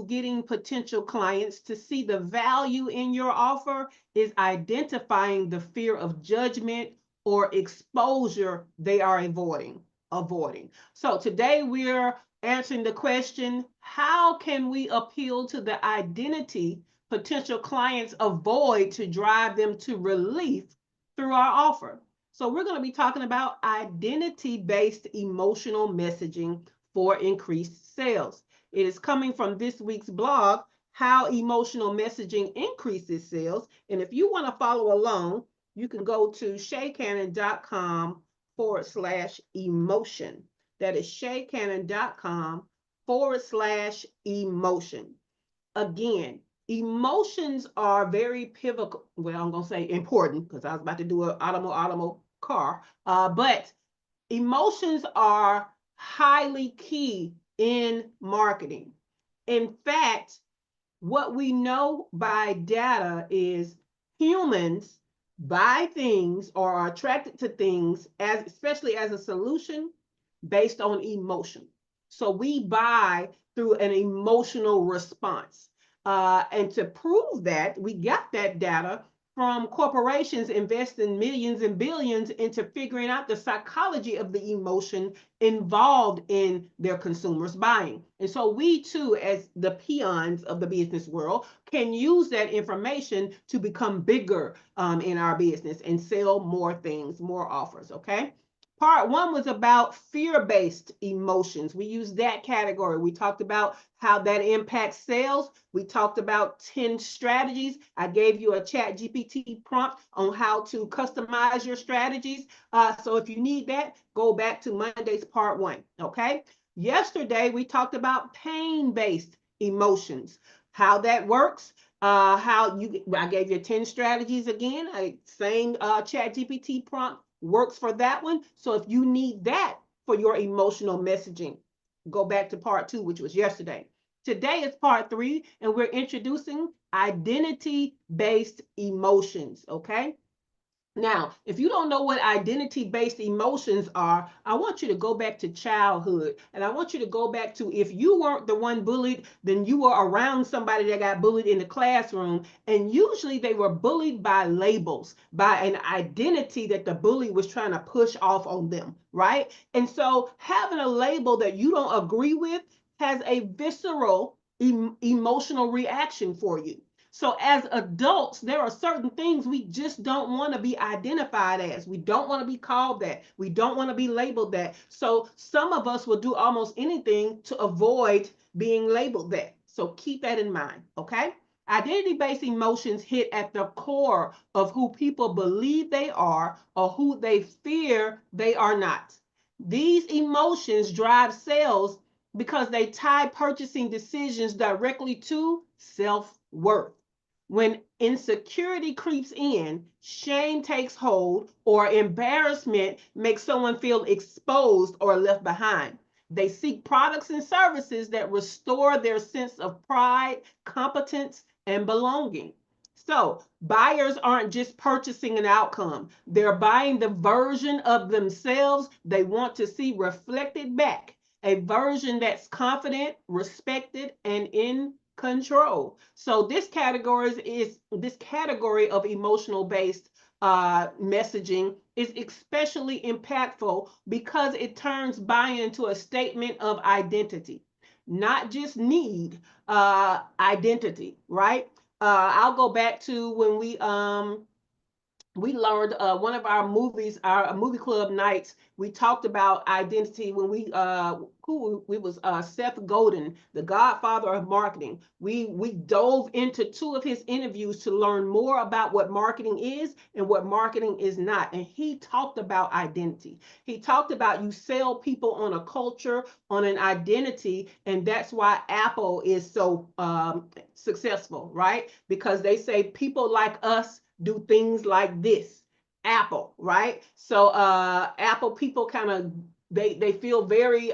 getting potential clients to see the value in your offer is identifying the fear of judgment or exposure they are avoiding. So today we're answering the question, how can we appeal to the identity potential clients avoid to drive them to relief through our offer? So we're going to be talking about identity-based emotional messaging for increased sales. It is coming from this week's blog, How Emotional Messaging Increases Sales. And if you want to follow along, you can go to shaycannon.com/emotion. That is shaycannon.com/emotion. Again, emotions are very pivotal. Well, I'm going to say important because I was about to do an automo car. But emotions are highly key in marketing. In fact, what we know by data is humans buy things or are attracted to things, especially as a solution, based on emotion. So we buy through an emotional response. And to prove that, we got that data from corporations investing millions and billions into figuring out the psychology of the emotion involved in their consumers buying. And so we too, as the peons of the business world, can use that information to become bigger in our business and sell more things, more offers, okay? Part one was about fear-based emotions. We used that category. We talked about how that impacts sales. We talked about 10 strategies. I gave you a chat GPT prompt on how to customize your strategies. So if you need that, go back to Monday's part one, okay? Yesterday, we talked about pain-based emotions, how that works. I gave you 10 strategies again, same chat GPT prompt works for that one. So if you need that for your emotional messaging, go back to part two, which was yesterday. Today is part three, and we're introducing identity-based emotions, okay? Now, if you don't know what identity-based emotions are, I want you to go back to childhood. And I want you to go back to, if you weren't the one bullied, then you were around somebody that got bullied in the classroom. And usually they were bullied by labels, by an identity that the bully was trying to push off on them, right? And so having a label that you don't agree with has a visceral emotional reaction for you. So as adults, there are certain things we just don't want to be identified as. We don't want to be called that. We don't want to be labeled that. So some of us will do almost anything to avoid being labeled that. So keep that in mind, okay? Identity-based emotions hit at the core of who people believe they are or who they fear they are not. These emotions drive sales because they tie purchasing decisions directly to self-worth. When insecurity creeps in, shame takes hold, or embarrassment makes someone feel exposed or left behind. They seek products and services that restore their sense of pride, competence, and belonging. So, buyers aren't just purchasing an outcome, they're buying the version of themselves they want to see reflected back, a version that's confident, respected, and in control. So this category of emotional based messaging is especially impactful because it turns buying into a statement of identity, not just need, identity, right? I'll go back to when we learned one of our movies, our movie club nights. We talked about identity when we was Seth Godin, the godfather of marketing. We dove into two of his interviews to learn more about what marketing is and what marketing is not. And he talked about identity. He talked about you sell people on a culture, on an identity, and that's why Apple is so successful, right? Because they say people like us do things like this. Apple, right? So Apple people kind of they feel very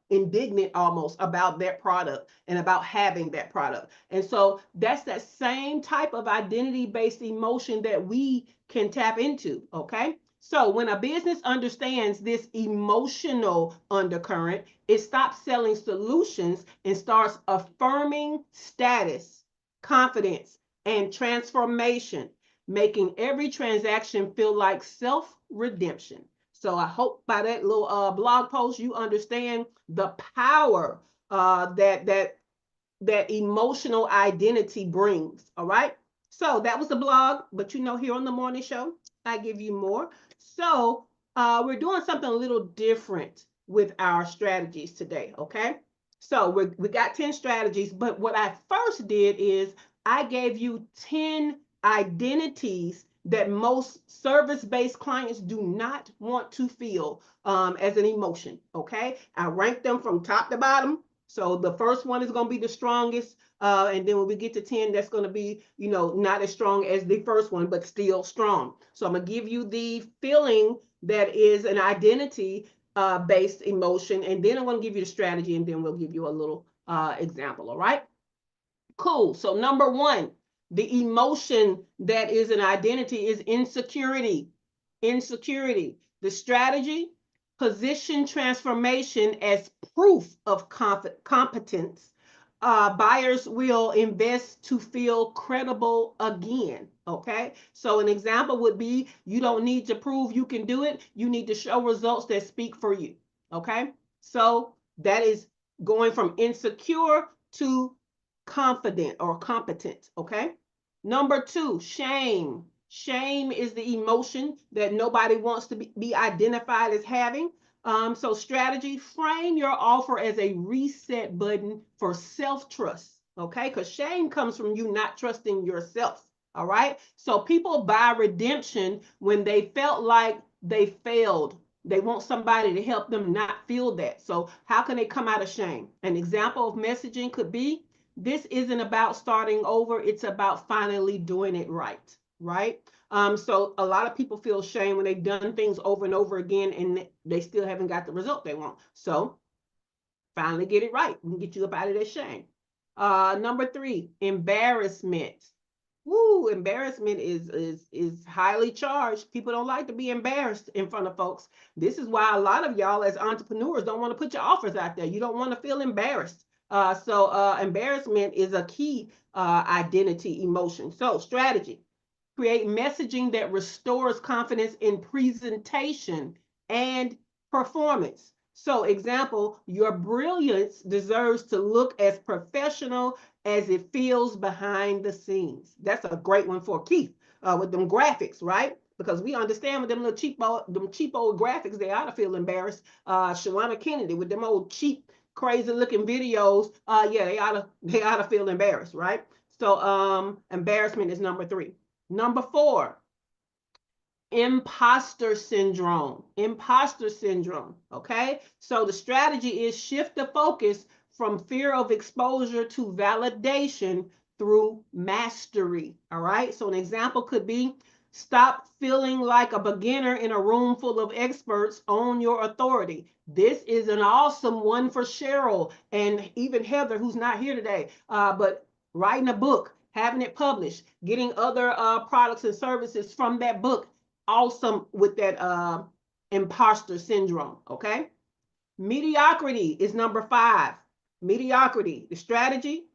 indignant almost about that product and about having that product. And so that's that same type of identity-based emotion that we can tap into, okay? So when a business understands this emotional undercurrent, it stops selling solutions and starts affirming status, confidence, and transformation, making every transaction feel like self-redemption. So I hope by that little blog post you understand the power that emotional identity brings. All right. So that was the blog, but here on the morning show, I give you more. So we're doing something a little different with our strategies today. Okay. So we got 10 strategies, but what I first did is I gave you 10 identities that most service-based clients do not want to feel as an emotion. Okay. I ranked them from top to bottom. So the first one is going to be the strongest. And then when we get to 10, that's going to be, not as strong as the first one, but still strong. So I'm going to give you the feeling that is an identity based emotion. And then I'm going to give you the strategy, and then we'll give you a little example. All right. Cool. So number one, the emotion that is an identity is insecurity. Insecurity. The strategy, position transformation as proof of competence. Buyers will invest to feel credible again. Okay. So an example would be you don't need to prove you can do it. You need to show results that speak for you. Okay. So that is going from insecure to confident or competent. Okay. Number two, shame. Shame is the emotion that nobody wants to be identified as having. So strategy, frame your offer as a reset button for self-trust. Okay. Because shame comes from you not trusting yourself. All right. So people buy redemption when they felt like they failed. They want somebody to help them not feel that. So how can they come out of shame? An example of messaging could be, this isn't about starting over. It's about finally doing it right. Right. So a lot of people feel shame when they've done things over and over again and they still haven't got the result they want. So finally get it right. We can get you up out of that shame. Number three, embarrassment. Woo, embarrassment is highly charged. People don't like to be embarrassed in front of folks. This is why a lot of y'all as entrepreneurs don't want to put your offers out there. You don't want to feel embarrassed. So embarrassment is a key identity emotion. So strategy, create messaging that restores confidence in presentation and performance. So example, your brilliance deserves to look as professional as it feels behind the scenes. That's a great one for Keith with them graphics, right? Because we understand with them little cheap old graphics, they ought to feel embarrassed. Shawana Kennedy with them old cheap, crazy looking videos. Yeah, they ought to feel embarrassed, right? So embarrassment is number three. Number four, imposter syndrome. Imposter syndrome. Okay. So the strategy is shift the focus from fear of exposure to validation through mastery. All right. So an example could be, stop feeling like a beginner in a room full of experts. Own your authority. This is an awesome one for Cheryl and even Heather, who's not here today. But writing a book, having it published, getting other products and services from that book, awesome with that imposter syndrome. Okay. Mediocrity is number five. Mediocrity, the strategy,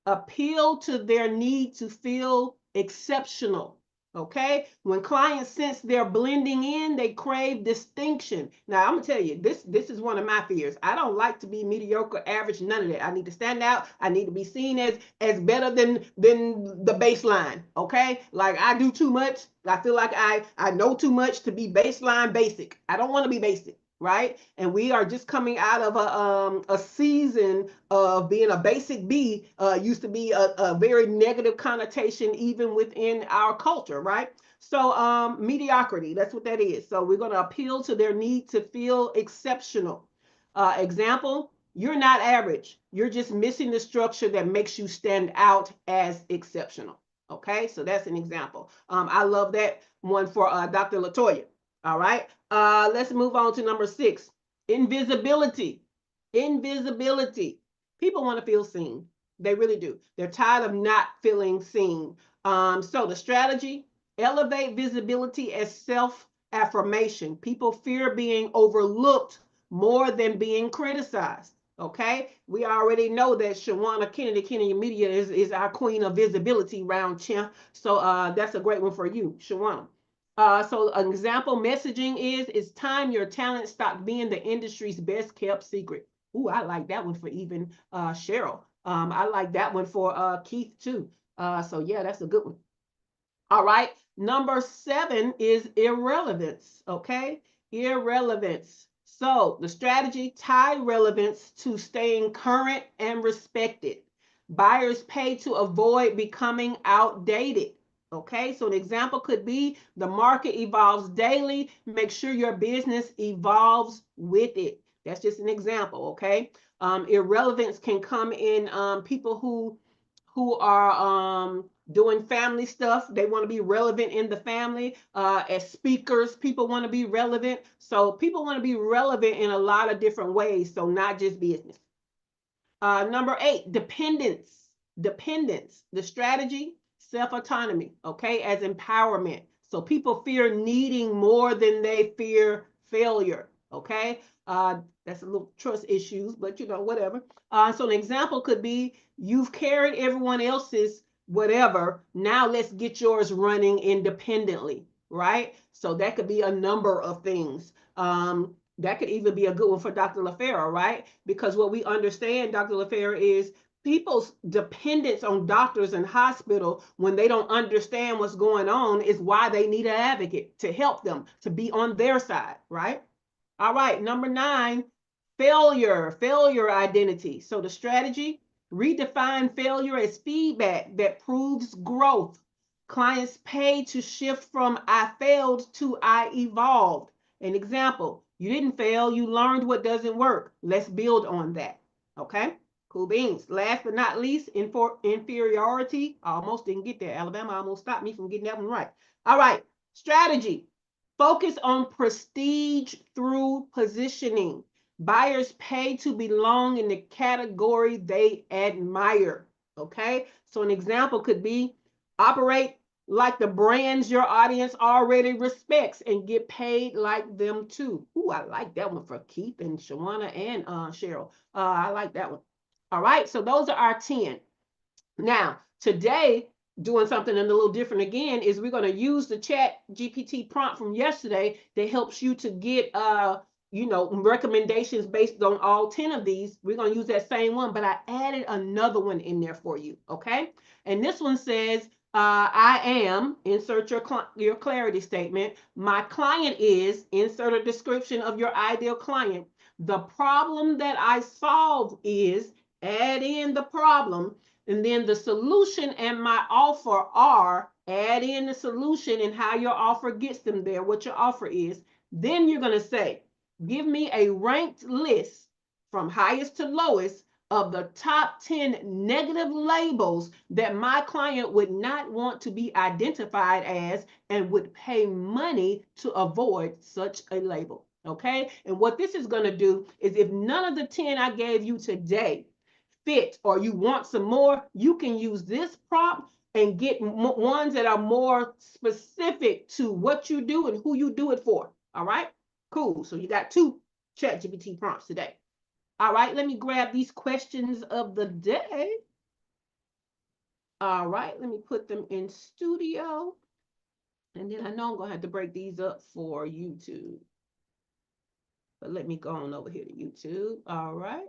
appeal to their need to feel exceptional. Okay. When clients sense they're blending in, they crave distinction. Now, I'm gonna tell you, this is one of my fears. I don't like to be mediocre, average, none of that. I need to stand out. I need to be seen as better than the baseline. Okay. Like I do too much. I feel like I know too much to be baseline basic. I don't want to be basic. Right. And we are just coming out of a season of being a basic B. Used to be a very negative connotation even within our culture. Right. So mediocrity, that's what that is. So we're going to appeal to their need to feel exceptional. Example, you're not average. You're just missing the structure that makes you stand out as exceptional. Okay. So that's an example. I love that one for Dr. Latoya. All right. Let's move on to number six. Invisibility. Invisibility. People want to feel seen. They really do. They're tired of not feeling seen. So the strategy, elevate visibility as self affirmation. People fear being overlooked more than being criticized. Okay, we already know that Shawana Kennedy Media is our queen of visibility round champ. So that's a great one for you, Shawana. So an example messaging is, it's time your talent stopped being the industry's best kept secret. Ooh, I like that one for even Cheryl. I like that one for Keith too. So yeah, that's a good one. All right. Number 7 is irrelevance. Okay. Irrelevance. So the strategy, tie relevance to staying current and respected. Buyers pay to avoid becoming outdated. Okay. So an example could be, the market evolves daily. Make sure your business evolves with it. That's just an example. Okay. Irrelevance can come in people who are doing family stuff. They want to be relevant in the family. As speakers, people want to be relevant. So people want to be relevant in a lot of different ways. So not just business. Number 8, dependence. Dependence. The strategy, self-autonomy, okay, as empowerment. So people fear needing more than they fear failure, okay? That's a little trust issues, but whatever. So an example could be, you've carried everyone else's whatever. Now let's get yours running independently, right? So that could be a number of things. That could even be a good one for Dr. LaFera, right? Because what we understand, Dr. LaFera, is people's dependence on doctors and hospital when they don't understand what's going on is why they need an advocate to help them, to be on their side, right? All right, number 9, failure identity. So the strategy, redefine failure as feedback that proves growth. Clients pay to shift from I failed to I evolved. An example, you didn't fail, you learned what doesn't work. Let's build on that. Okay, cool beans. Last but not least, inferiority. I almost didn't get there. Alabama almost stopped me from getting that one right. All right, strategy. Focus on prestige through positioning. Buyers pay to belong in the category they admire. Okay, so an example could be, operate like the brands your audience already respects and get paid like them too. Ooh, I like that one for Keith and Shawana and Cheryl. I like that one. All right, so those are our 10. Now, today, doing something a little different again is we're going to use the chat GPT prompt from yesterday that helps you to get recommendations based on all 10 of these. We're going to use that same one, but I added another one in there for you. Okay. And this one says, I am, insert your clarity statement. My client is, insert a description of your ideal client. The problem that I solve is, add in the problem. And then the solution and my offer are, add in the solution and how your offer gets them there, what your offer is. Then you're going to say, give me a ranked list from highest to lowest of the top 10 negative labels that my client would not want to be identified as and would pay money to avoid such a label. Okay. And what this is going to do is, if none of the 10 I gave you today fit, or you want some more, you can use this prompt and get ones that are more specific to what you do and who you do it for. All right, cool. So you got 2 ChatGPT prompts today. All right, let me grab these questions of the day. All right, let me put them in studio. And then I know I'm going to have to break these up for YouTube. But let me go on over here to YouTube. All right.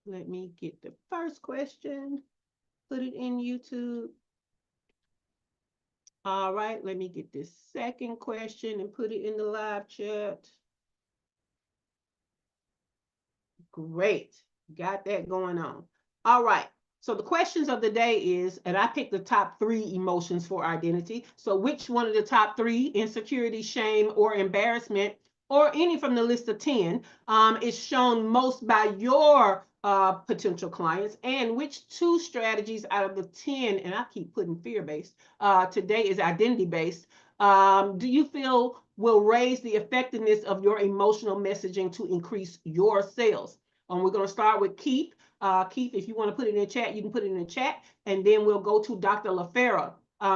Let me get the first question, put it in YouTube. All right, let me get this second question and put it in the live chat. Great, got that going on. All right, so the questions of the day is, and I picked the top 3 emotions for identity. So which one of the top 3, insecurity, shame, or embarrassment, or any from the list of 10, is shown most by your potential clients, and which 2 strategies out of the 10, and I keep putting fear-based, today is identity-based, do you feel will raise the effectiveness of your emotional messaging to increase your sales? We're going to start with Keith. Keith, if you want to put it in the chat, you can put it in the chat, and then we'll go to Dr. LaFera.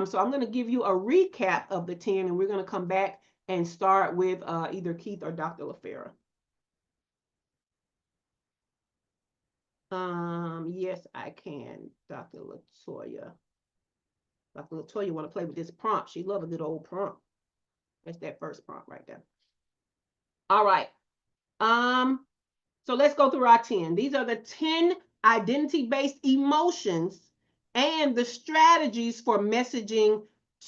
So I'm going to give you a recap of the 10, and we're going to come back and start with either Keith or Dr. LaFera. Yes, I can, Dr. Latoya. Dr. Latoya want to play with this prompt. She love a good old prompt. That's that first prompt right there. All right. So let's go through our 10. These are the 10 identity-based emotions and the strategies for messaging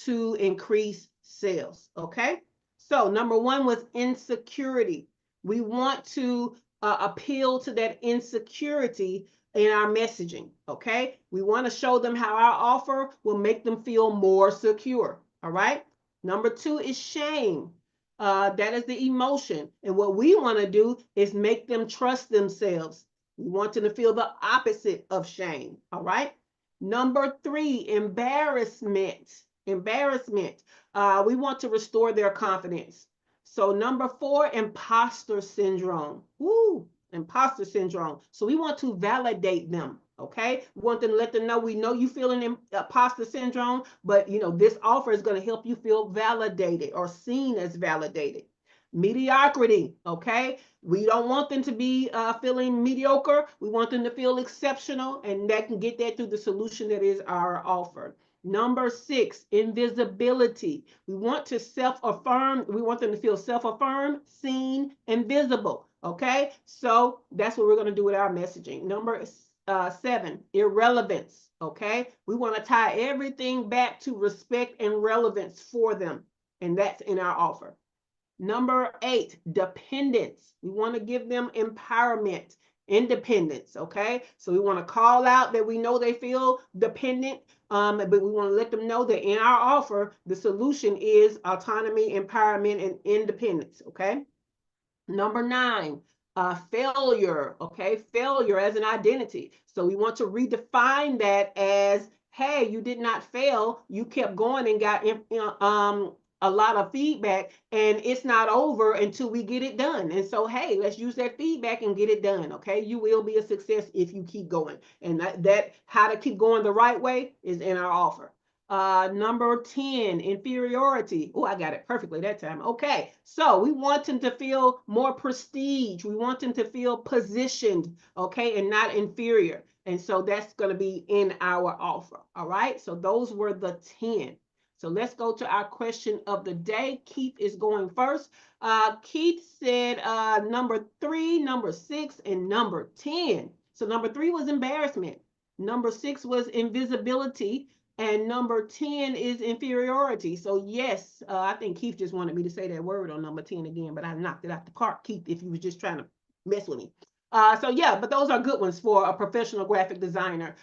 to increase sales. Okay. So number one was insecurity. We want to appeal to that insecurity in our messaging. Okay. We want to show them how our offer will make them feel more secure. All right. Number two is shame. That is the emotion. And what we want to do is make them trust themselves. We want them to feel the opposite of shame. All right. Number three, embarrassment. Embarrassment. We want to restore their confidence. So number four, imposter syndrome. Woo, imposter syndrome. So we want to validate them. Okay, we want them to let them know we know you feeling imposter syndrome, but this offer is going to help you feel validated or seen as validated. Mediocrity. Okay, we don't want them to be feeling mediocre. We want them to feel exceptional, and that can get that through the solution that is our offer. Number six, invisibility. We want to self-affirm. We want them to feel self-affirmed, seen, and visible. Okay, so that's what we're going to do with our messaging. Number seven, irrelevance. Okay, we want to tie everything back to respect and relevance for them, and that's in our offer. Number eight, dependence. We want to give them empowerment, independence. Okay, so we want to call out that we know they feel dependent, but we want to let them know that in our offer, the solution is autonomy, empowerment, and independence. Okay. Number nine, failure. Okay, failure as an identity. So we want to redefine that as, hey, you did not fail. You kept going and got a lot of feedback, and it's not over until we get it done. And so, hey, let's use that feedback and get it done. Okay, you will be a success if you keep going. And that how to keep going the right way is in our offer. Number 10, inferiority. Oh, I got it perfectly that time. Okay, so we want them to feel more prestige. We want them to feel positioned, okay, and not inferior. And so that's going to be in our offer. All right, so those were the 10. So let's go to our question of the day. Keith is going first. Keith said number 3, number 6, and number 10. So number 3 was embarrassment. Number 6 was invisibility. And number 10 is inferiority. So yes, I think Keith just wanted me to say that word on number 10 again, but I knocked it out the park, Keith, if you was just trying to mess with me. So yeah, but those are good ones for a professional graphic designer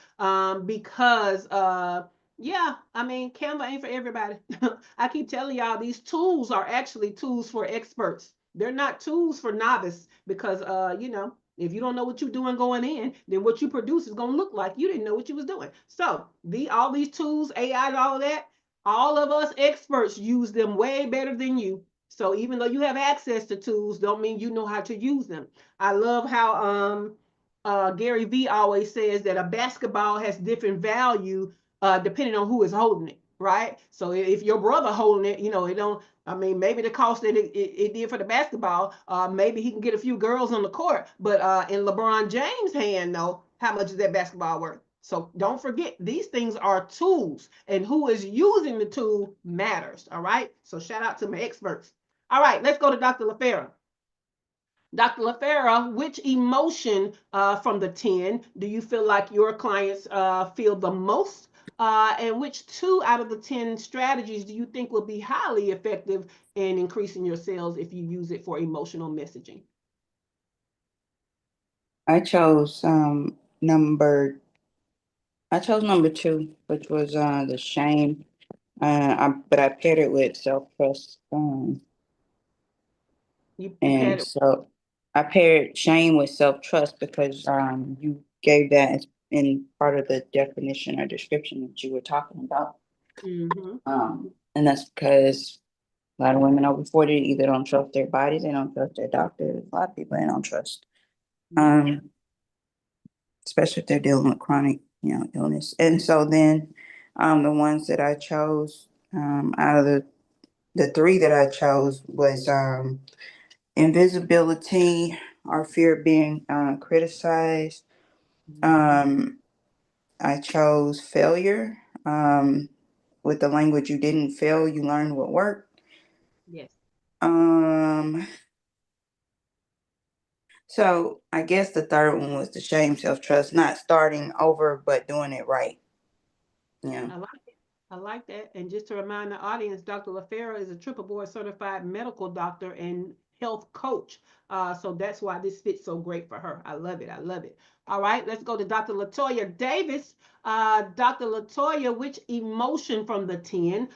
because yeah, I mean, Canva ain't for everybody. I keep telling y'all these tools are actually tools for experts. They're not tools for novice because if you don't know what you're doing going in, then what you produce is going to look like you didn't know what you was doing. So all these tools, AI and all that, all of us experts use them way better than you. So even though you have access to tools, don't mean you know how to use them. I love how Gary Vee always says that a basketball has different value depending on who is holding it, right? So if your brother holding it, it don't. I mean, maybe the cost that it did for the basketball, maybe he can get a few girls on the court. But in LeBron James' hand, though, how much is that basketball worth? So don't forget, these things are tools, and who is using the tool matters. All right. So shout out to my experts. All right, let's go to Dr. LaFera. Dr. LaFera, which emotion from the 10 do you feel like your clients feel the most? And which 2 out of the 10 strategies do you think will be highly effective in increasing your sales if you use it for emotional messaging? I chose number I chose number 2, which was the shame. But I paired it with self-trust. You And paired it. so I paired shame with self-trust because you gave that as in part of the definition or description that you were talking about. Mm-hmm. And that's because a lot of women over 40 either don't trust their bodies, they don't trust their doctors. A lot of people they don't trust. Yeah. Especially if they're dealing with chronic, illness. And so then the ones that I chose out of the The three that I chose was invisibility, or fear of being criticized. Mhm. Um, I chose failure. With the language, you didn't fail, you learned what worked. Yes. Um, so I guess the third one was the shame, self trust, not starting over but doing it right. Yeah. I like it. I like that. And just to remind the audience, Dr. LaFera is a triple board certified medical doctor and health coach. So that's why this fits so great for her. I love it. I love it. All right, let's go to Dr. Latoya Davis. Dr. Latoya, which emotion from the 10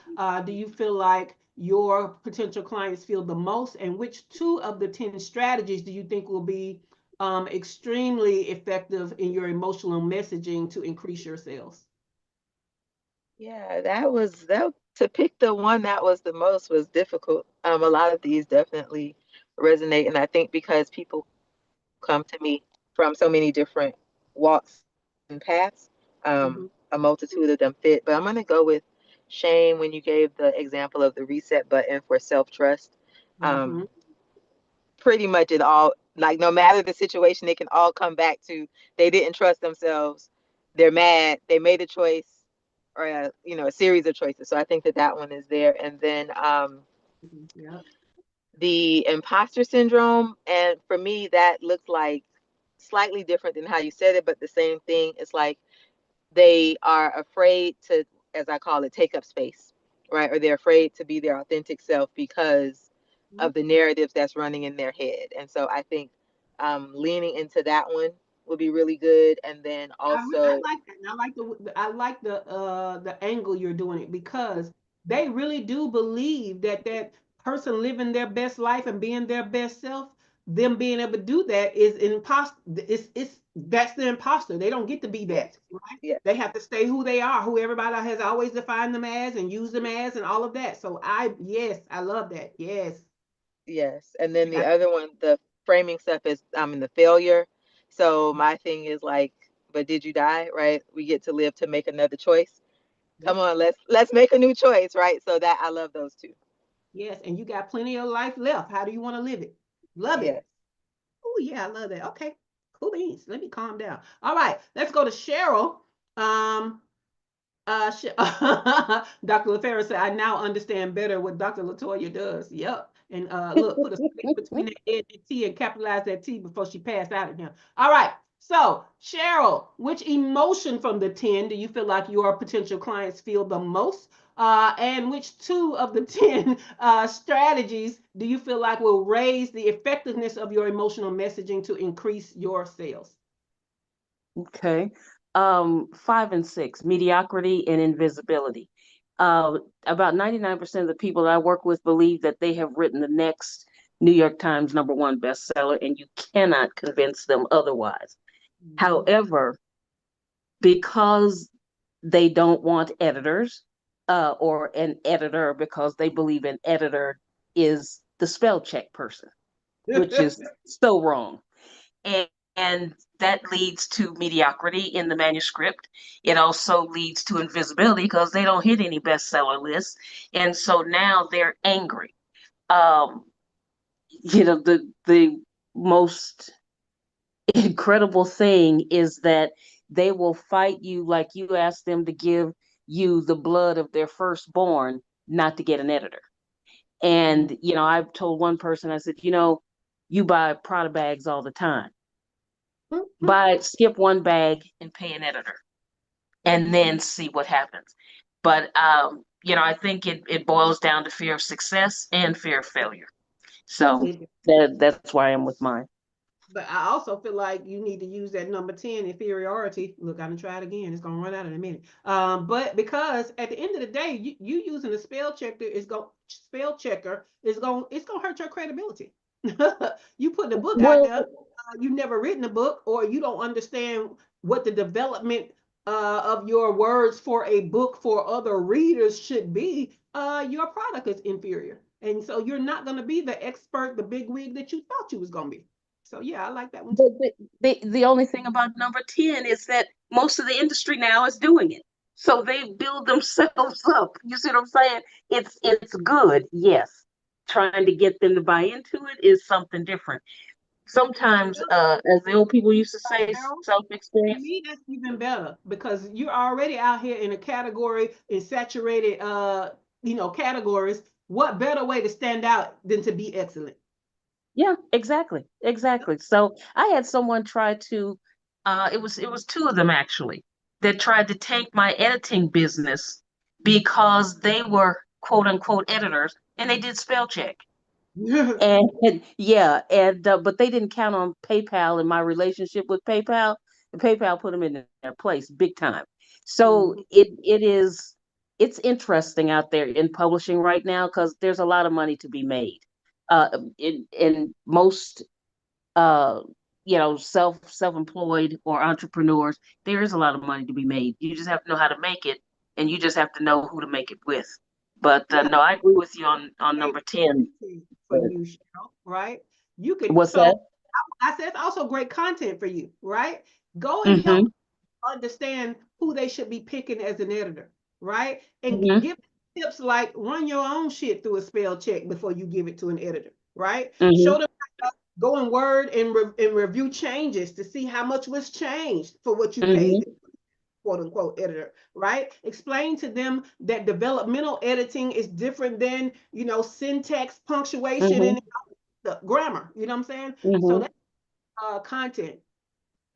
do you feel like your potential clients feel the most? And which two of the 10 strategies do you think will be extremely effective in your emotional messaging to increase your sales? Yeah, that to pick the one that was the most was difficult. A lot of these definitely resonate, and I think because people come to me from so many different walks and paths, Mm-hmm. a multitude of them fit. But I'm gonna go with shame when you gave the example of the reset button for self-trust. Mm-hmm. Um, Pretty much it all, like, no matter the situation, they can all come back to they didn't trust themselves, they're mad, they made a choice, or a series of choices. So I think that that one is there. And then Yeah. the imposter syndrome, and for me that looks like slightly different than how you said it, but the same thing. It's like they are afraid to, as I call it, take up space, right? Or they're afraid to be their authentic self because Mhm. of the narratives that's running in their head. And so I think leaning into that one would be really good. And then I also, like that. And I like the angle you're doing it because they really do believe that that person living their best life and being their best self, them being able to do that is imposter. It's that's the imposter. They don't get to be yeah, that, right? yeah, They have to stay who they are, who everybody has always defined them as and used them as, and all of that. So yes, I love that. Yes. yes. And then the Yeah. other one, the framing stuff is in the failure. So my thing is like, but did you die? Right? We get to live to make another choice. Come Yep. on, let's make a new choice, right? So that I love those two. Yes. And you got plenty of life left. How do you want to live it? Love it. Yes. Oh, yeah, I love that. Okay, cool beans. Let me calm down. All right, let's go to Cheryl. Um, Dr. LaFera said, I now understand better what Dr. Latoya does. Yep. And look, put a space between that N and T and capitalize that T before she passed out at him. All right. So, Cheryl, which emotion from the 10 do you feel like your potential clients feel the most? And which two of the 10 strategies do you feel like will raise the effectiveness of your emotional messaging to increase your sales? Okay. 5 and 6, mediocrity and invisibility. About 99% of the people that I work with believe that they have written the next New York Times #1 bestseller, and you cannot convince them otherwise. Mhm. However, because they don't want editors, or an editor, because they believe an editor is the spell check person, which is so wrong. And that leads to mediocrity in the manuscript. It also leads to invisibility because they don't hit any bestseller lists. And so now they're angry. Um, the most incredible thing is that they will fight you like you asked them to give you the blood of their firstborn not to get an editor. Mhm. And, I've told one person, I said, you buy Prada bags all the time. Skip one bag and pay an editor and then see what happens. But, I think it boils down to fear of success and fear of failure. So It that's why I'm with mine. But I also feel like you need to use that number 10 inferiority. Look, I'm gonna try it again. It's gonna run out in a minute. But because at the end of the day, you using a spell checker is gonna hurt your credibility. You put the book out Well, there, you never written a book, or you don't understand what the development of your words for a book for other readers should be. Your product is inferior, and so you're not gonna be the expert, the big wig that you thought you was gonna be. So yeah, I like that one too. the only thing about number 10 is that most of the industry now is doing it. So they build themselves up. You see what I'm saying? It's good, yes. Trying to get them to buy into it is something different. Sometimes, as the old people used to say, Harold, to self-experience. me, that's even better because you're already out here in a category in saturated, categories. What better way to stand out than to be excellent? Yeah, exactly, exactly. So I had someone try to, it was two of them actually that tried to tank my editing business because they were quote unquote editors and they did spell check. And yeah, and but they didn't count on PayPal and my relationship with PayPal. And PayPal put them in their place big time. So Mhm. it's interesting out there in publishing right now because there's a lot of money to be made. In most uh self-employed or entrepreneurs, there is a lot of money to be made. You just have to know how to make it, and you just have to know who to make it with. But Yeah, no, I agree with you on great number 10. content for But you, Cheryl, right? You could, what's so that? I said it's also great content for you, right? Go and help Mm-hmm. understand who they should be picking as an editor, right? And Mm-hmm. give tips like run your own shit through a spell check before you give it to an editor, right? Show Mm-hmm. them how to go in Word and review changes to see how much was changed for what you paid Mm-hmm. the quote unquote editor, right? Explain to them that developmental editing is different than, syntax, punctuation, and Mm-hmm. the grammar. You know what I'm saying? So Mm-hmm. that's content.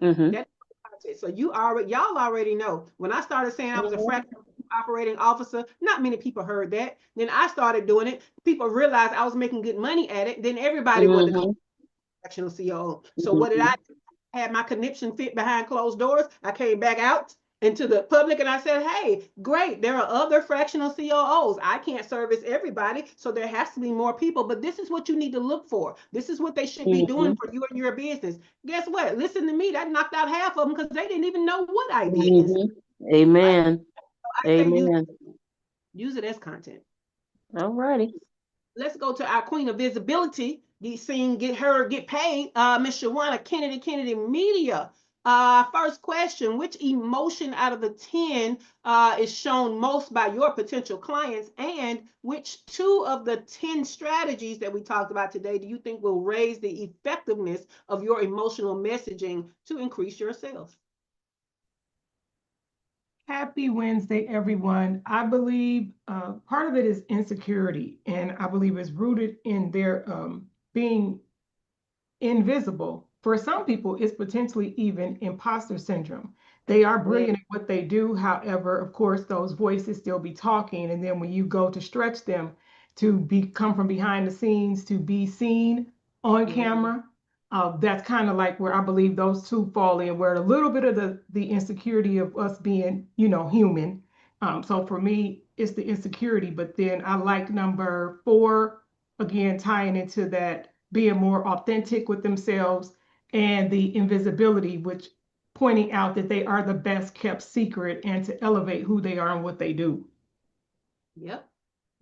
Mm-hmm. That's content. So y'all already know. When I started saying I was a Mm-hmm. fractional operating officer, not many people heard that. Then I started doing it. People realized I was making good money at it. Then everybody wanted to call Mm-hmm. me fractional COO. So what did Mm-hmm. I do? I had my connection fit behind closed doors. I came back out into the public and I said, hey, great, there are other fractional COOs. I can't service everybody, so there has to be more people, but this is what you need to look for. This is what they should be doing Mm-hmm. for you and your business. Guess what? Listen to me, that knocked out half of them because they didn't even know what I did inside, Mm-hmm. right? Amen. So I say Amen. use it as content. All righty. Let's go to our queen of visibility. Be seen, get heard, get paid. Miss Shawana Kennedy Media. First question: which emotion out of the 10 is shown most by your potential clients, and which two of the 10 strategies that we talked about today do you think will raise the effectiveness of your emotional messaging to increase your sales? Happy Wednesday, everyone. I believe part of it is insecurity, and I believe it's rooted in their being invisible. For some people, it's potentially even imposter syndrome. They are Yeah. brilliant at what they do. However, of course, those voices still be talking. And then when you go to stretch them to come from behind the scenes to be seen on Mm-hmm. camera, that's kind of like where I believe those two fall in, where a little bit of the insecurity of us being, human. So for me, it's the insecurity. But then I like number 4, again, tying into that being more authentic with themselves and the invisibility, which pointing out that they are the best kept secret and to elevate who they are and what they do. Yep.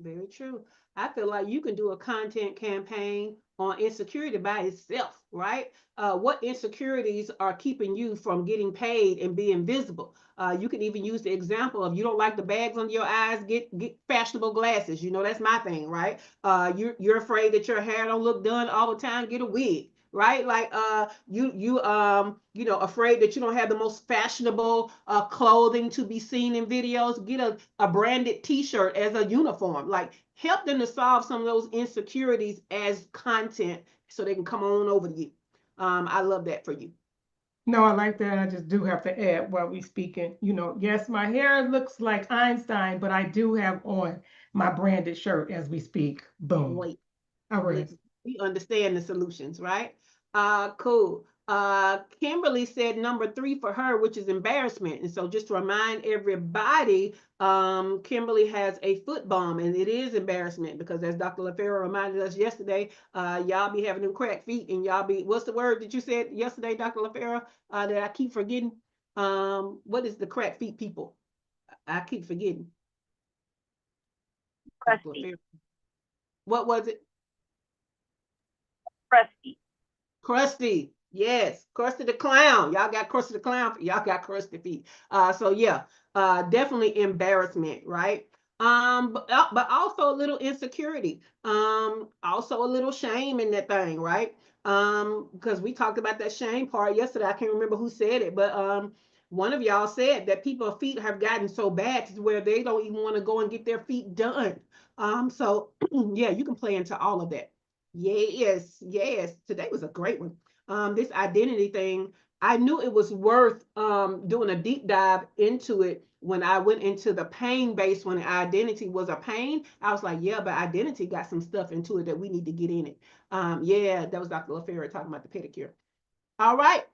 Very true. I feel like you can do a content campaign on insecurity by itself, right? What insecurities are keeping you from getting paid and being visible? You can even use the example of you don't like the bags under your eyes, get fashionable glasses. You know that's my thing, right? You're afraid that your hair don't look done all the time. Get a wig, right? Like afraid that you don't have the most fashionable clothing to be seen in videos. Get a branded T-shirt as a uniform. Like help them to solve some of those insecurities as content so they can come on over to you. I love that for you. No, I like that. I just do have to add while we speaking, yes, my hair looks like Einstein, but I do have on my branded shirt as we speak. Boom. Wait. I rest. Let's we understand the solutions, right? Cool. Kimberly said number 3 for her, which is embarrassment. And so just to remind everybody, Kimberly has a foot bomb and it is embarrassment because as Dr. LaFera reminded us yesterday, y'all be having them cracked feet and y'all be, what's the word that you said yesterday, Dr. LaFera, that I keep forgetting? What is the cracked feet people? I keep forgetting. Dr. Crusty. LaFera. What was it? Crusty. Crusty. Yes, Krusty the Clown. Y'all got Krusty the Clown. Y'all got Krusty feet. So yeah, definitely embarrassment, right? But also a little insecurity. Also a little shame in that thing, right? Because we talked about that shame part yesterday. I can't remember who said it, but one of y'all said that people's feet have gotten so bad to where they don't even want to go and get their feet done. So yeah, you can play into all of that. Yes, yes. Today was a great one. This identity thing, I knew it was worth doing a deep dive into it when I went into the pain base when identity was a pain. I was like, yeah, but identity got some stuff into it that we need to get in it. Yeah, that was Dr. LaFerre talking about the pedicure. All right.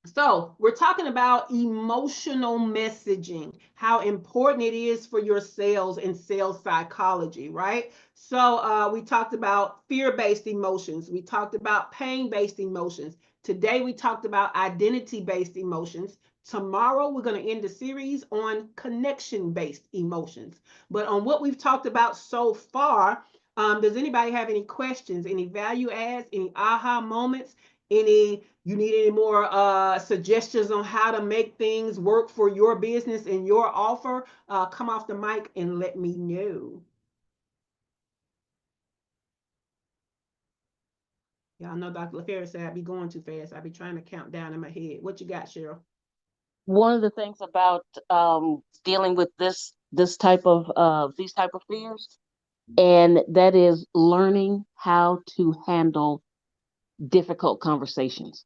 So we're talking about emotional messaging, how important it is for your sales and sales psychology, right? So we talked about fear-based emotions. We talked about pain-based emotions. Today we talked about identity-based emotions. Tomorrow we're going to end the series on connection-based emotions. But on what we've talked about so far, does anybody have any questions, any value adds, any aha moments? You need any more suggestions on how to make things work for your business and your offer? Come off the mic and let me know. Y'all know Dr. LaFerre said I'd be going too fast. I'd be trying to count down in my head. What you got, Cheryl? One of the things about dealing with this type of these type of fears, and that is learning how to handle difficult conversations,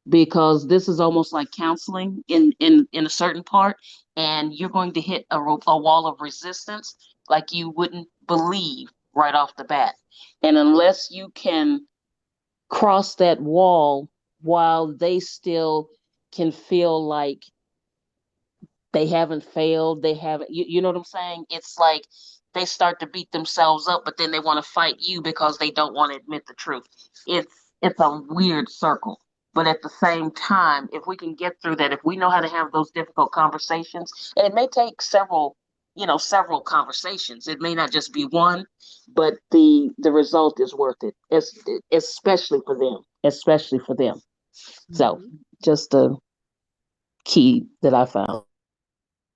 because this is almost like counseling in a certain part, and you're going to hit a wall of resistance like you wouldn't believe right off the bat. And unless you can cross that wall while they still can feel like they haven't failed, they haven't, you know what I'm saying? It's like they start to beat themselves up, but then they want to fight you because they don't want to admit the truth. It's a weird circle. But at the same time, if we can get through that, if we know how to have those difficult conversations, and it may take several, several conversations, it may not just be one, but the result is worth it, especially for them, especially for them. So Mm-hmm. just a key that I found.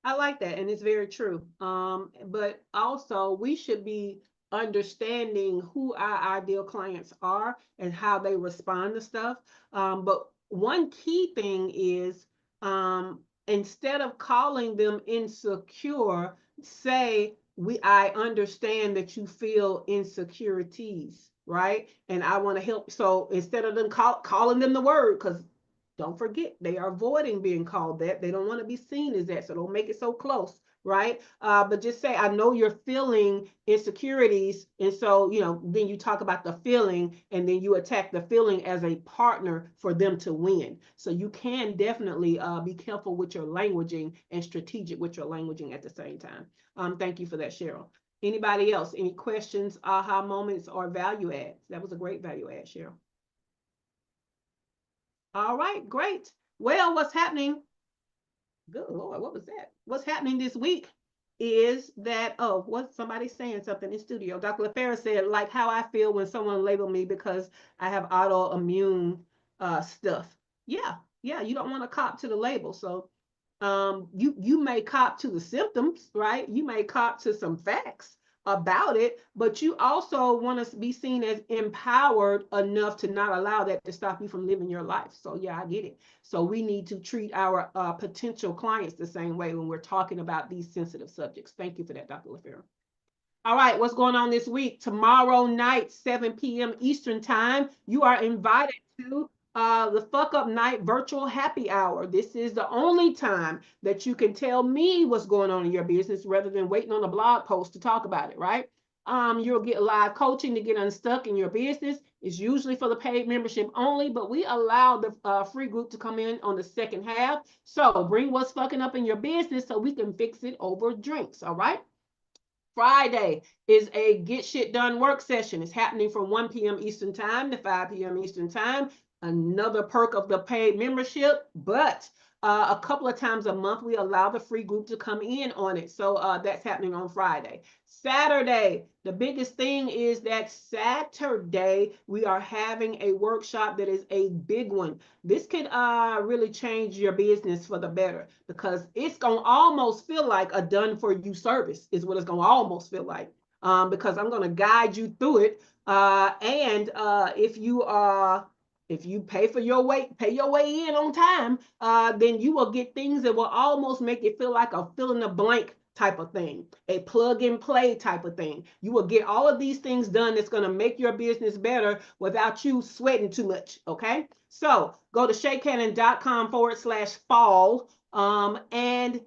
I like that, and it's very true. But also we should be understanding who our ideal clients are and how they respond to stuff. But one key thing is instead of calling them insecure, say I understand that you feel insecurities, right? And I want to help. So instead of them calling them the word, because don't forget, they are avoiding being called that. They don't want to be seen as that. So don't make it so close, right? But just say, I know you're feeling insecurities. And so, then you talk about the feeling and then you attack the feeling as a partner for them to win. So you can definitely be careful with your languaging and strategic with your languaging at the same time. Thank you for that, Cheryl. Anybody else? Any questions, aha moments, or value adds? That was a great value add, Cheryl. All right, great. Well, what's happening? Good Lord, what was that? What's happening this week is that, oh, what somebody saying something in studio. Dr. LaFerre said, like how I feel when someone labeled me because I have autoimmune stuff. Yeah, yeah, you don't want to cop to the label. So you may cop to the symptoms, right? You may cop to some facts about it, but you also want to be seen as empowered enough to not allow that to stop you from living your life. So yeah, I get it. So we need to treat our potential clients the same way when we're talking about these sensitive subjects. Thank you for that, Dr. LaFerre. All right, what's going on this week? Tomorrow night, 7 p.m. Eastern Time, you are invited to the Fuck Up Night virtual happy hour. This is the only time that you can tell me what's going on in your business rather than waiting on a blog post to talk about it, right? You'll get live coaching to get unstuck in your business. It's usually for the paid membership only, but we allow the free group to come in on the second half. So bring what's fucking up in your business so we can fix it over drinks, all right? Friday is a get shit done work session. It's happening from 1 p.m. Eastern Time to 5 p.m. Eastern Time. Another perk of the paid membership, but A couple of times a month, we allow the free group to come in on it. So that's happening on Friday. Saturday, the biggest thing is that Saturday, we are having a workshop that is a big one. This could really change your business for the better, because it's going to almost feel like a done for you service is what it's going to almost feel like. Because I'm going to guide you through it. And if you pay your way in on time, then you will get things that will almost make it feel like a fill in the blank type of thing, a plug and play type of thing. You will get all of these things done that's going to make your business better without you sweating too much. Okay. So go to shakehannon.com/fall. And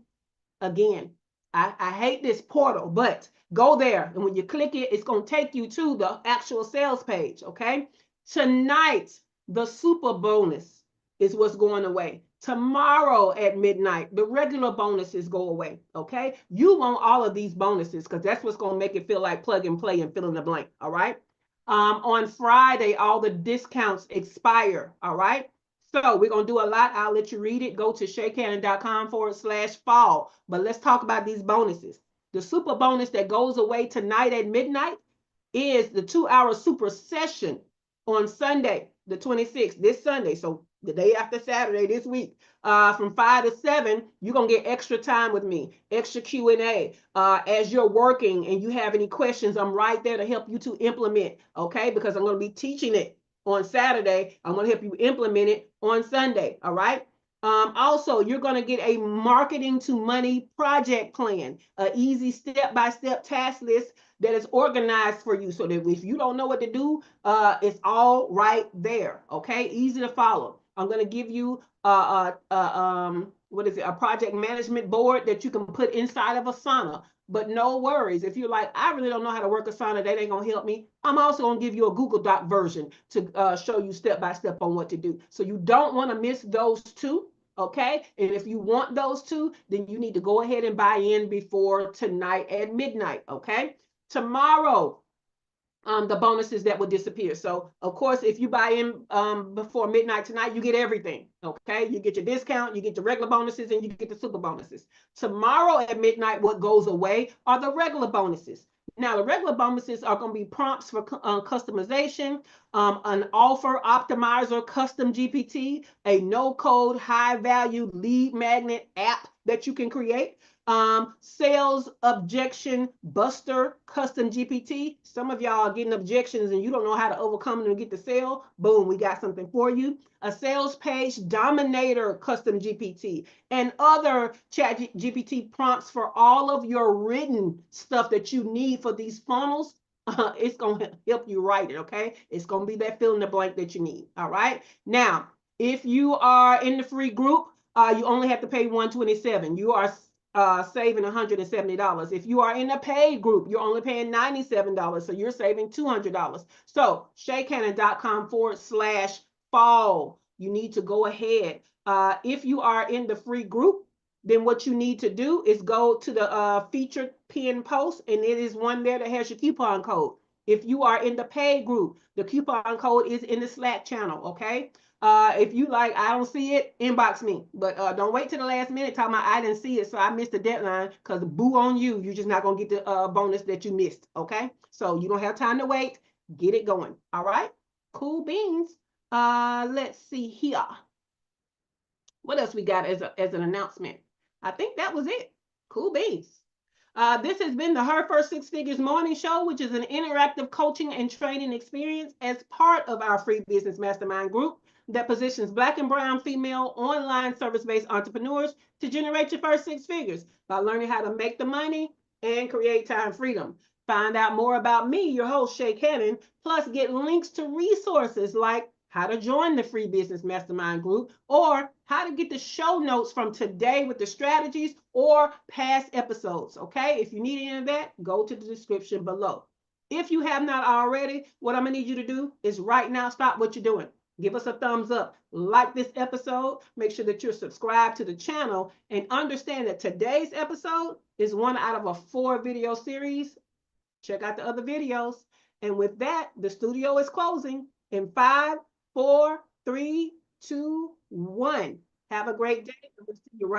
again, I hate this portal, but go there. And when you click it, it's going to take you to the actual sales page. Okay. Tonight, the super bonus is what's going away. Tomorrow at midnight, the regular bonuses go away. Okay. You want all of these bonuses because that's what's going to make it feel like plug and play and fill in the blank. All right. On Friday, all the discounts expire. All right. So we're going to do a lot. I'll let you read it. Go to shakehannon.com/fall. But let's talk about these bonuses. The super bonus that goes away tonight at midnight is the 2-hour super session on Sunday, the 26th, this Sunday. So the day after Saturday this week, from 5 to 7, you're going to get extra time with me, extra Q&A. As you're working and you have any questions, I'm right there to help you to implement, okay? Because I'm going to be teaching it on Saturday. I'm going to help you implement it on Sunday, all right? Also, you're going to get a marketing to money project plan, an easy step-by-step task list that is organized for you so that if you don't know what to do, it's all right there. Okay, easy to follow. I'm going to give you a project management board that you can put inside of Asana. But no worries. If you're like, I really don't know how to work Asana, that ain't going to help me. I'm also going to give you a Google Doc version to show you step by step on what to do. So you don't want to miss those two. Okay. And if you want those two, then you need to go ahead and buy in before tonight at midnight. Okay. Tomorrow, the bonuses that will disappear. So of course, if you buy in before midnight tonight, you get everything. Okay, you get your discount, you get the regular bonuses, and you get the super bonuses. Tomorrow at midnight, what goes away are the regular bonuses. Now, the regular bonuses are going to be prompts for customization, an offer optimizer custom GPT, a no-code high-value lead magnet app that you can create, sales objection buster custom GPT. Some of y'all are getting objections and you don't know how to overcome them and get the sale. Boom, we got something for you. A sales page dominator custom GPT and other chat GPT prompts for all of your written stuff that you need for these funnels. It's going to help you write it. Okay. It's going to be that fill in the blank that you need. All right. Now, if you are in the free group, you only have to pay $127. You are saving $170. If you are in a paid group, you're only paying $97. So you're saving $200. So shakehannon.com/fall. You need to go ahead. If you are in the free group, then what you need to do is go to the featured pin post, and it is one there that has your coupon code. If you are in the paid group, the coupon code is in the Slack channel, okay? If you like, I don't see it, inbox me. But don't wait till the last minute talking about I didn't see it, so I missed the deadline, because boo on you. You're just not going to get the bonus that you missed, okay? So you don't have time to wait. Get it going, all right? Cool beans. Let's see here. What else we got as an announcement? I think that was it. Cool beans. This has been the Her First Six Figures Morning Show, which is an interactive coaching and training experience as part of our free business mastermind group that positions Black and brown female online service-based entrepreneurs to generate your first six figures by learning how to make the money and create time freedom. Find out more about me, your host, Shake Hannon, plus get links to resources like how to join the free business mastermind group, or how to get the show notes from today with the strategies or past episodes. Okay, if you need any of that, go to the description below. If you have not already, what I'm gonna need you to do is right now stop what you're doing. Give us a thumbs up, like this episode, make sure that you're subscribed to the channel, and understand that today's episode is one out of a 4-video series. Check out the other videos. And with that, the studio is closing in 5, 4, 3, 2, 1. Have a great day. We'll see you right